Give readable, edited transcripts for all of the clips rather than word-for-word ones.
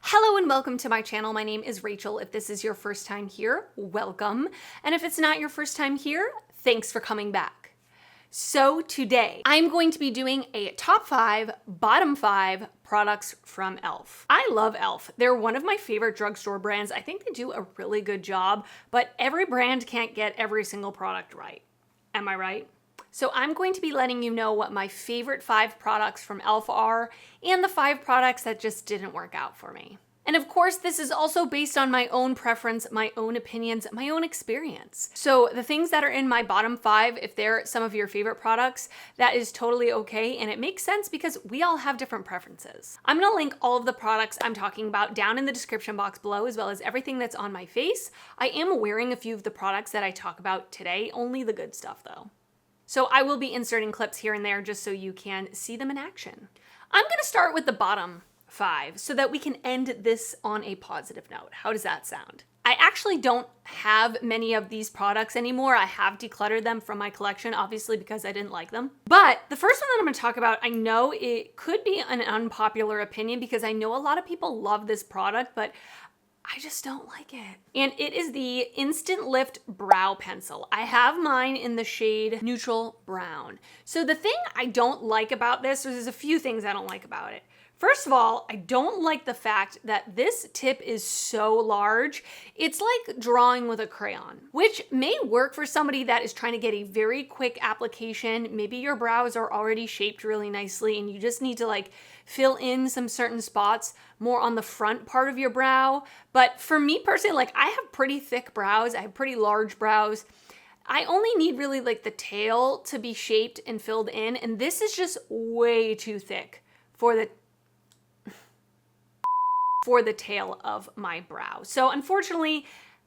Hello and welcome to my channel. My name is Rachel. If this is your first time here, welcome. And if it's not your first time here, thanks for coming back. So today, I'm going to be doing a top 5, bottom 5 products from e.l.f. I love e.l.f. They're one of my favorite drugstore brands. I think they do a really good job, but every brand can't get every single product right. Am I right? So I'm going to be letting you know what my favorite 5 products from e.l.f. are and the 5 products that just didn't work out for me. And of course, this is also based on my own preference, my own opinions, my own experience. So the things that are in my bottom 5, if they're some of your favorite products, that is totally okay. And it makes sense because we all have different preferences. I'm gonna link all of the products I'm talking about down in the description box below, as well as everything that's on my face. I am wearing a few of the products that I talk about today, only the good stuff though. So I will be inserting clips here and there just so you can see them in action. I'm gonna start with the bottom 5 so that we can end this on a positive note. How does that sound? I actually don't have many of these products anymore. I have decluttered them from my collection, obviously because I didn't like them. But the first one that I'm gonna talk about, I know it could be an unpopular opinion because I know a lot of people love this product, but I just don't like it. And it is the Instant Lift Brow Pencil. I have mine in the shade Neutral Brown. So the thing I don't like about this, there's a few things I don't like about it. First of all, I don't like the fact that this tip is so large. It's like drawing with a crayon, which may work for somebody that is trying to get a very quick application. Maybe your brows are already shaped really nicely and you just need to like fill in some certain spots more on the front part of your brow. But for me personally, like I have pretty thick brows. I have pretty large brows. I only need really like the tail to be shaped and filled in. And this is just way too thick for the tail of my brow. So unfortunately,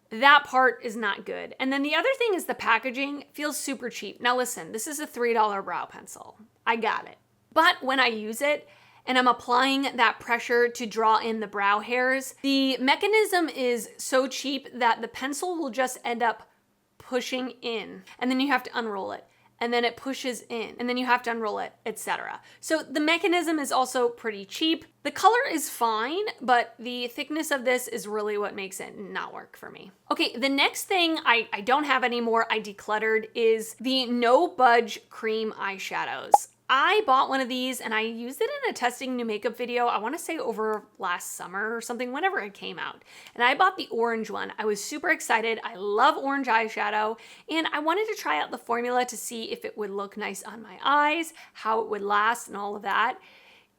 that part is not good. And then the other thing is the packaging feels super cheap. Now listen, this is a $3 brow pencil. I got it. But when I use it and I'm applying that pressure to draw in the brow hairs, the mechanism is so cheap that the pencil will just end up pushing in and then you have to unroll it. And then it pushes in, and then you have to unroll it, etc. So the mechanism is also pretty cheap. The color is fine, but the thickness of this is really what makes it not work for me. Okay, the next thing I don't have anymore, I decluttered, is the No Budge Cream Eyeshadows. I bought one of these and I used it in a testing new makeup video, I wanna say over last summer or something, whenever it came out. And I bought the orange one. I was super excited. I love orange eyeshadow and I wanted to try out the formula to see if it would look nice on my eyes, how it would last and all of that.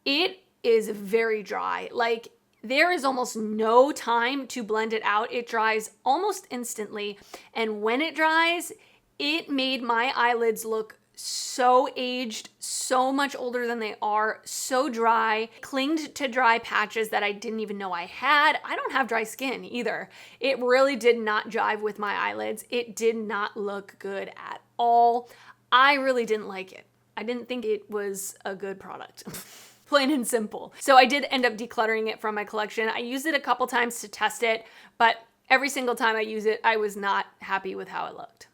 It is very dry. Like there is almost no time to blend it out. It dries almost instantly. And when it dries, it made my eyelids look so aged, so much older than they are, so dry, clinged to dry patches that I didn't even know I had. I don't have dry skin either. It really did not jive with my eyelids. It did not look good at all. I really didn't like it. I didn't think it was a good product. Plain and simple. So I did end up decluttering it from my collection. I used it a couple times to test it, but every single time I use it, I was not happy with how it looked.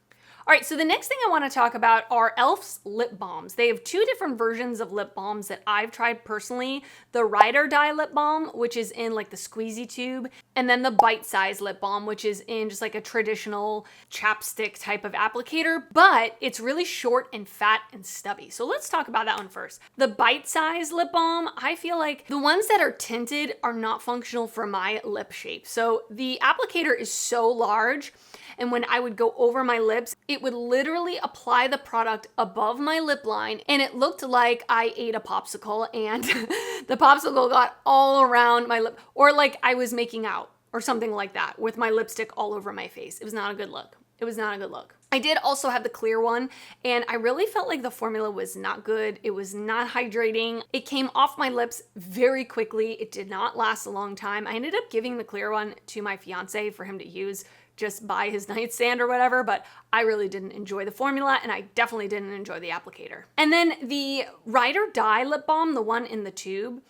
All right, so the next thing I want to talk about are e.l.f.'s lip balms. They have 2 different versions of lip balms that I've tried personally. The Ride or Die lip balm, which is in like the squeezy tube, and then the Bite Size lip balm, which is in just like a traditional chapstick type of applicator, but it's really short and fat and stubby. So let's talk about that one first. The Bite Size lip balm, I feel like the ones that are tinted are not functional for my lip shape. So the applicator is so large, and when I would go over my lips, it would literally apply the product above my lip line and it looked like I ate a popsicle and the popsicle got all around my lip, or like I was making out or something like that with my lipstick all over my face. It was not a good look. It was not a good look. I did also have the clear one and I really felt like the formula was not good. It was not hydrating. It came off my lips very quickly. It did not last a long time. I ended up giving the clear one to my fiance for him to use just by his nightstand or whatever, but I really didn't enjoy the formula and I definitely didn't enjoy the applicator. And then the Ride or Die lip balm, the one in the tube,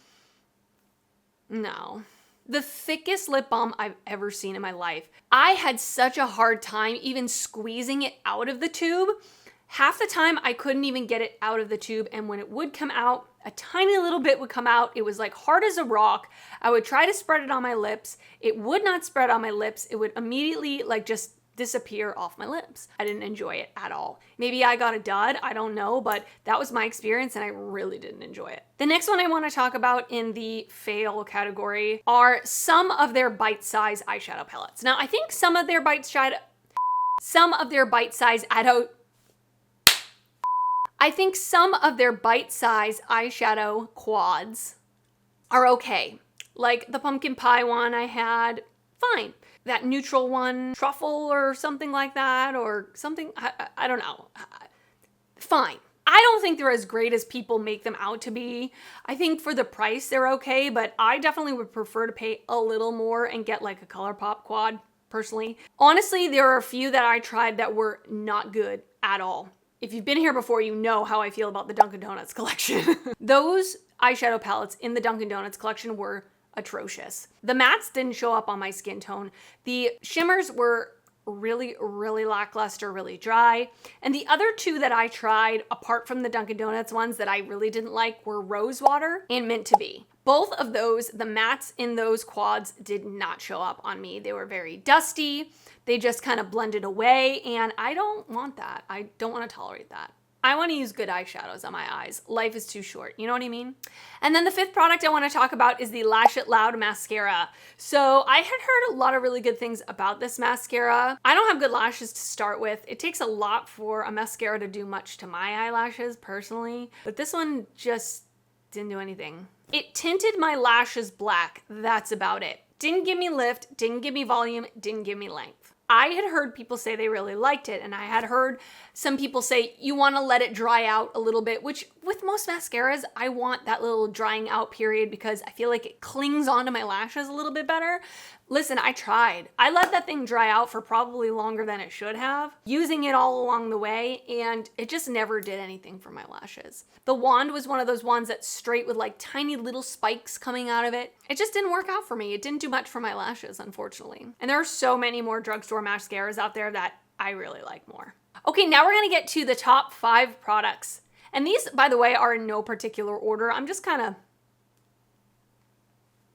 no. The thickest lip balm I've ever seen in my life. I had such a hard time even squeezing it out of the tube. Half the time I couldn't even get it out of the tube, and when it would come out, a tiny little bit would come out. It was like hard as a rock. I would try to spread it on my lips. It would not spread on my lips. It would immediately like just disappear off my lips. I didn't enjoy it at all. Maybe I got a dud, I don't know, but that was my experience and I really didn't enjoy it. The next one I want to talk about in the fail category are some of their bite-size eyeshadow palettes. Now, I think some of their bite-size eyeshadow quads are okay. Like the pumpkin pie one I had, fine. That neutral one, truffle or something like that, or something, I don't know. Fine. I don't think they're as great as people make them out to be. I think for the price they're okay, but I definitely would prefer to pay a little more and get like a ColourPop quad, personally. Honestly, there are a few that I tried that were not good at all. If you've been here before, you know how I feel about the Dunkin' Donuts collection. Those eyeshadow palettes in the Dunkin' Donuts collection were atrocious. The mattes didn't show up on my skin tone. The shimmers were really, really lackluster, really dry. And the other two that I tried, apart from the Dunkin' Donuts ones that I really didn't like, were Rose Water and Mint to Be. Both of those, the mattes in those quads did not show up on me. They were very dusty. They just kind of blended away, and I don't want that. I don't want to tolerate that. I want to use good eyeshadows on my eyes. Life is too short, you know what I mean? And then the fifth product I want to talk about is the Lash It Loud mascara. So I had heard a lot of really good things about this mascara. I don't have good lashes to start with. It takes a lot for a mascara to do much to my eyelashes personally, but this one just didn't do anything. It tinted my lashes black. That's about it. Didn't give me lift, didn't give me volume, didn't give me length. I had heard people say they really liked it, and I had heard some people say you want to let it dry out a little bit, which with most mascaras, I want that little drying out period because I feel like it clings onto my lashes a little bit better. Listen, I tried. I let that thing dry out for probably longer than it should have, using it all along the way, and it just never did anything for my lashes. The wand was one of those wands that's straight with like tiny little spikes coming out of it. It just didn't work out for me. It didn't do much for my lashes, unfortunately. And there are so many more drugstore mascaras out there that I really like more. Okay, now we're gonna get to the top 5 products. And these, by the way, are in no particular order. I'm just kind of...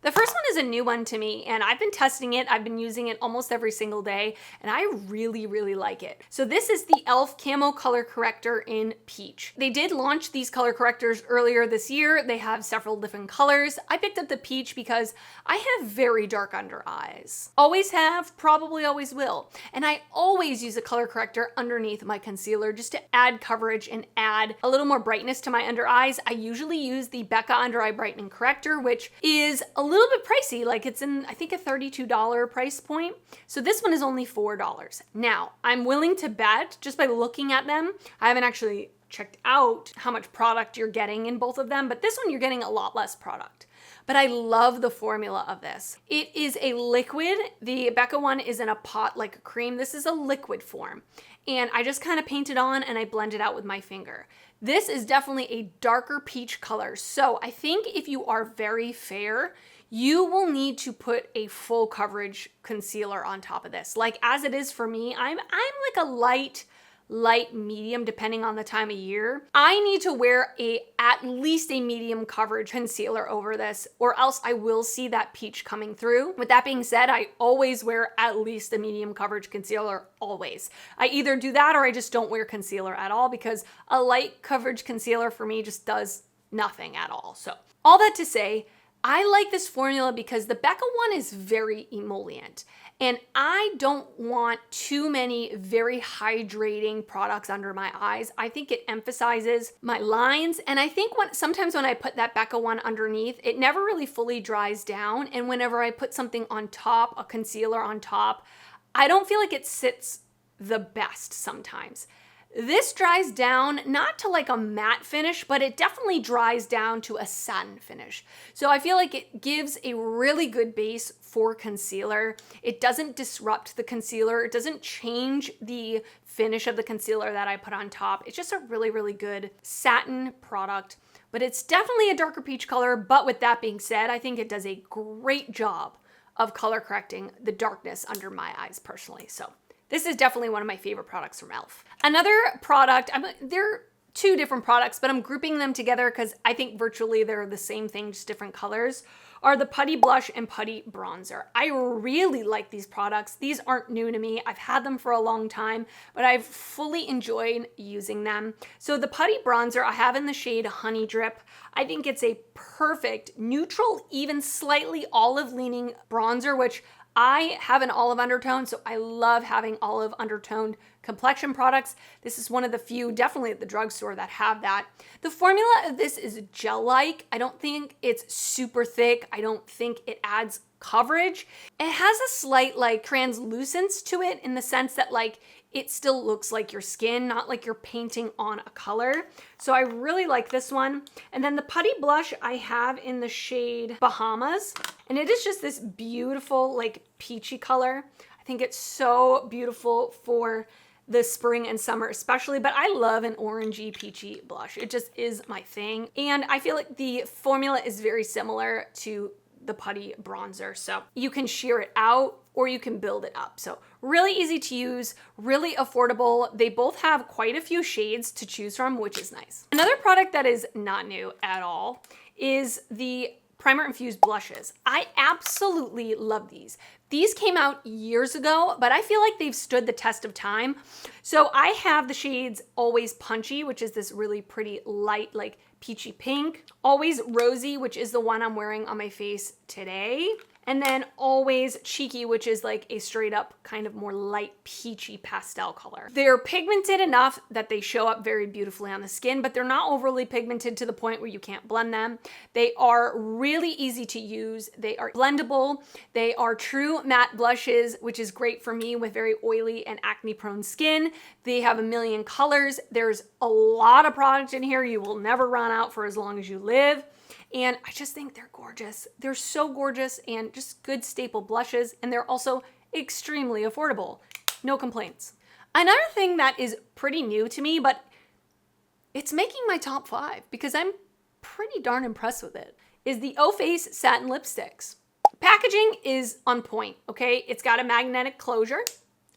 The first one is a new one to me, and I've been testing it. I've been using it almost every single day, and I really, really like it. So this is the e.l.f. Camo Color Corrector in Peach. They did launch these color correctors earlier this year. They have several different colors. I picked up the Peach because I have very dark under eyes. Always have, probably always will. And I always use a color corrector underneath my concealer just to add coverage and add a little more brightness to my under eyes. I usually use the Becca Under Eye Brightening Corrector, which is a little bit pricey, like it's in, I think, a $32 price point. So this one is only $4. Now, I'm willing to bet, just by looking at them, I haven't actually checked out how much product you're getting in both of them, but this one you're getting a lot less product. But I love the formula of this. It is a liquid. The Becca one is in a pot like a cream. This is a liquid form. And I just kind of paint it on and I blend it out with my finger. This is definitely a darker peach color. So I think if you are very fair, you will need to put a full coverage concealer on top of this. Like as it is for me, I'm like a light medium depending on the time of year. I need to wear at least a medium coverage concealer over this, or else I will see that peach coming through. With that being said, I always wear at least a medium coverage concealer, always. I either do that or I just don't wear concealer at all because a light coverage concealer for me just does nothing at all. So all that to say, I like this formula because the Becca one is very emollient, and I don't want too many very hydrating products under my eyes. I think it emphasizes my lines, and I think sometimes when I put that Becca one underneath, it never really fully dries down, and whenever I put something on top, a concealer on top, I don't feel like it sits the best sometimes. This dries down not to like a matte finish, but it definitely dries down to a satin finish. So I feel like it gives a really good base for concealer. It doesn't disrupt the concealer. It doesn't change the finish of the concealer that I put on top. It's just a really, really good satin product, but it's definitely a darker peach color. But with that being said, I think it does a great job of color correcting the darkness under my eyes personally. So this is definitely one of my favorite products from e.l.f. Another product, they're two different products, but I'm grouping them together because I think virtually they're the same thing, just different colors, are the Putty Blush and Putty Bronzer. I really like these products. These aren't new to me. I've had them for a long time, but I've fully enjoyed using them. So the Putty Bronzer I have in the shade Honey Drip. I think it's a perfect neutral, even slightly olive leaning bronzer, which I have an olive undertone, so I love having olive undertoned complexion products. This is one of the few, definitely at the drugstore, that have that. The formula of this is gel-like. I don't think it's super thick. I don't think it adds coverage. It has a slight like translucence to it in the sense that like it still looks like your skin, not like you're painting on a color. So I really like this one. And then the Putty Blush I have in the shade Bahamas. And it is just this beautiful like peachy color. I think it's so beautiful for the spring and summer especially, but I love an orangey peachy blush. It just is my thing. And I feel like the formula is very similar to the Putty Bronzer. So you can sheer it out or you can build it up. So really easy to use, really affordable. They both have quite a few shades to choose from, which is nice. Another product that is not new at all is the primer infused blushes. I absolutely love these. These came out years ago, but I feel like they've stood the test of time. So I have the shades Always Punchy, which is this really pretty light, like peachy pink. Always Rosy, which is the one I'm wearing on my face today. And then Always Cheeky, which is like a straight up kind of more light peachy pastel color. They're pigmented enough that they show up very beautifully on the skin, but they're not overly pigmented to the point where you can't blend them. They are really easy to use. They are blendable. They are true matte blushes, which is great for me with very oily and acne prone skin. They have a million colors. There's a lot of product in here. You will never run out for as long as you live. And I just think they're gorgeous. They're so gorgeous and just good staple blushes. And they're also extremely affordable. No complaints. Another thing that is pretty new to me, but it's making my top 5 because I'm pretty darn impressed with it, is the e.l.f. Satin Lipsticks. Packaging is on point, okay? It's got a magnetic closure,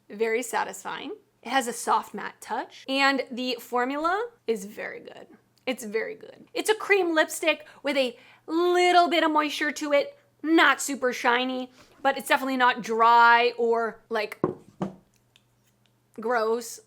very satisfying. It has a soft matte touch, and the formula is very good. It's very good. It's a cream lipstick with a little bit of moisture to it, not super shiny, but it's definitely not dry or like gross.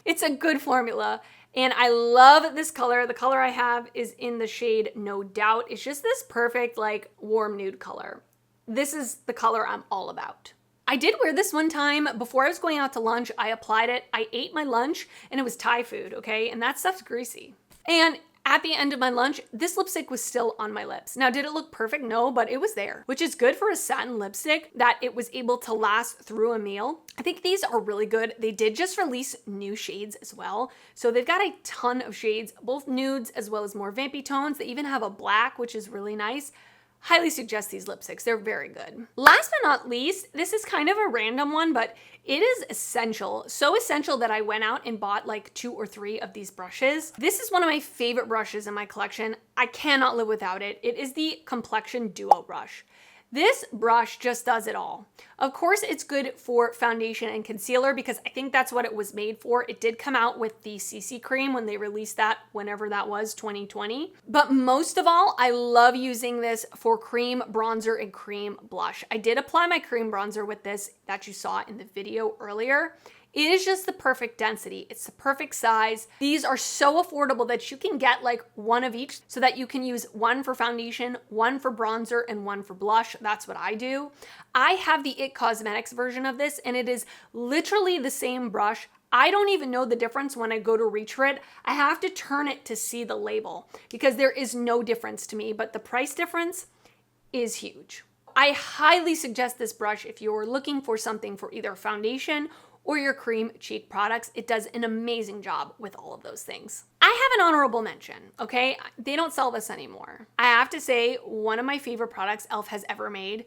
It's a good formula. And I love this color. The color I have is in the shade No Doubt. It's just this perfect like warm nude color. This is the color I'm all about. I did wear this one time before I was going out to lunch. I applied it. I ate my lunch and it was Thai food, okay? And that stuff's greasy. And at the end of my lunch, this lipstick was still on my lips. Now, did it look perfect? No, but it was there, which is good for a satin lipstick that it was able to last through a meal. I think these are really good. They did just release new shades as well. So they've got a ton of shades, both nudes as well as more vampy tones. They even have a black, which is really nice. Highly suggest these lipsticks. They're very good. Last but not least, this is kind of a random one, but it is essential. So essential that I went out and bought like 2 or 3 of these brushes. This is one of my favorite brushes in my collection. I cannot live without it. It is the Complexion Duo brush. This brush just does it all. Of course, it's good for foundation and concealer because I think that's what it was made for. It did come out with the CC cream when they released that, whenever that was, 2020. But most of all, I love using this for cream bronzer and cream blush. I did apply my cream bronzer with this that you saw in the video earlier. It is just the perfect density. It's the perfect size. These are so affordable that you can get like one of each so that you can use one for foundation, one for bronzer, and one for blush. That's what I do. I have the IT Cosmetics version of this and it is literally the same brush. I don't even know the difference when I go to reach for it. I have to turn it to see the label because there is no difference to me, but the price difference is huge. I highly suggest this brush if you're looking for something for either foundation or your cream cheek products. It does an amazing job with all of those things. I have an honorable mention, okay? They don't sell this anymore. I have to say, one of my favorite products e.l.f. has ever made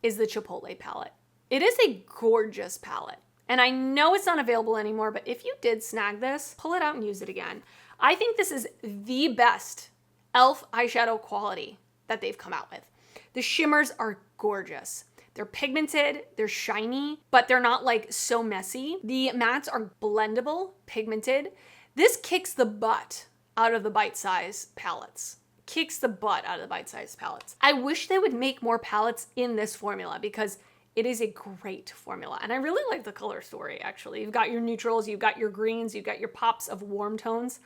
is the Chipotle palette. It is a gorgeous palette. And I know it's not available anymore, but if you did snag this, pull it out and use it again. I think this is the best e.l.f. eyeshadow quality that they've come out with. The shimmers are gorgeous. They're pigmented, they're shiny, but they're not like so messy. The mattes are blendable, pigmented. This kicks the butt out of the bite-size palettes. Kicks the butt out of the bite-sized palettes. I wish they would make more palettes in this formula because it is a great formula. And I really like the color story, actually. You've got your neutrals, you've got your greens, you've got your pops of warm tones.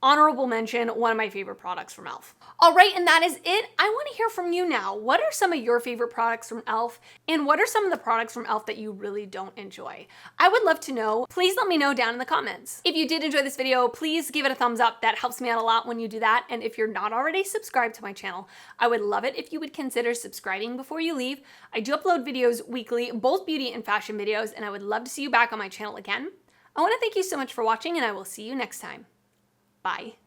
Honorable mention, one of my favorite products from e.l.f. All right, and that is it. I want to hear from you now. What are some of your favorite products from e.l.f. and what are some of the products from e.l.f. that you really don't enjoy? I would love to know. Please let me know down in the comments. If you did enjoy this video, please give it a thumbs up. That helps me out a lot when you do that. And if you're not already subscribed to my channel, I would love it if you would consider subscribing before you leave. I do upload videos weekly, both beauty and fashion videos, and I would love to see you back on my channel again. I want to thank you so much for watching, and I will see you next time. Bye.